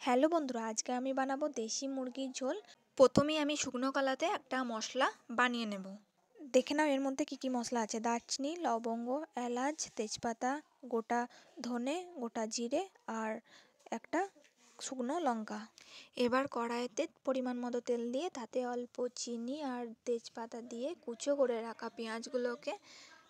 Hello বন্ধুরা, আজকে আমি বানাবো দেশি মুরগির ঝোল। প্রথমেই আমি শুকনো কলাতে একটা মশলা বানিয়ে নেব। দেখে নাও এর মধ্যে কি কি মশলা আছে: দারচিনি, লবঙ্গ, এলাচ, তেজপাতা, গোটা ধনে, গোটা জিরে আর একটা শুকনো লঙ্কা। এবার কড়াইতে পরিমাণ মতো তেল দিয়ে তাতে অল্প চিনি আর তেজপাতা দিয়ে কুচো করে রাখা পেঁয়াজগুলোকে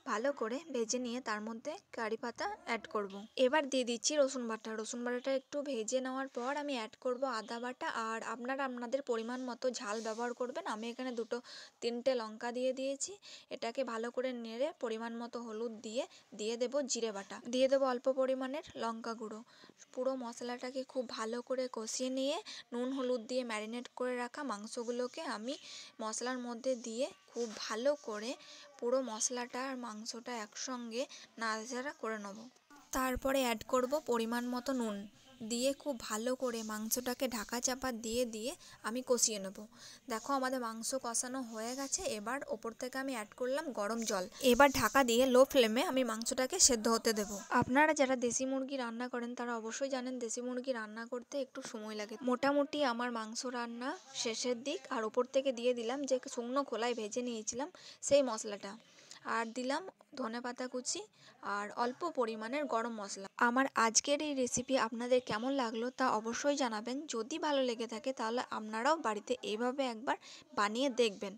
ভালো করে ভেজে নিয়ে তার মধ্যে কারি পাতা অ্যাড করব। এবার দিয়ে দিচ্ছি রসুন বাটা। রসুন বাটাটা একটু ভেজে নেওয়ার পর আমি অ্যাড করব আদা বাটা। আর আপনারা আপনাদের পরিমাণ মতো ঝাল ব্যবহার করবেন। আমি এখানে 2-3টে লঙ্কা দিয়ে দিয়েছি। এটাকে ভালো করে নেড়ে পরিমাণ মতো হলুদ দিয়ে দেব জিরে বাটা, দিয়ে দেবো অল্প পরিমাণের লঙ্কা গুঁড়ো। পুরো মশলাটাকে খুব ভালো করে কষিয়ে নিয়ে নুন হলুদ দিয়ে ম্যারিনেট করে রাখা মাংসগুলোকে আমি মশলার মধ্যে দিয়ে খুব ভালো করে পুরো মশলাটা আর মাংসটা একসঙ্গে নাড়াচাড়া করে নেব। তারপরে অ্যাড করব পরিমাণ মতো নুন দিয়ে খুব ভালো করে মাংসটাকে ঢাকা চাপা দিয়ে আমি কষিয়ে নেব। দেখো আমাদের মাংস কষানো হয়ে গেছে। এবার ওপর থেকে আমি অ্যাড করলাম গরম জল। এবার ঢাকা দিয়ে লো ফ্লেমে আমি মাংসটাকে সেদ্ধ হতে দেব। আপনারা যারা দেশি মুরগি রান্না করেন তারা অবশ্যই জানেন দেশি মুরগি রান্না করতে একটু সময় লাগে। মোটামুটি আমার মাংস রান্না শেষের দিক। আর ওপর থেকে দিয়ে দিলাম যে শুকনো খোলায় ভেজে নিয়েছিলাম সেই মশলাটা, আর দিলাম ধনেপাতা কুচি আর অল্প পরিমাণের গরম মশলা। আমার আজকের এই রেসিপি আপনাদের কেমন লাগলো তা অবশ্যই জানাবেন। যদি ভালো লেগে থাকে তাহলে আপনারাও বাড়িতে এইভাবে একবার বানিয়ে দেখবেন।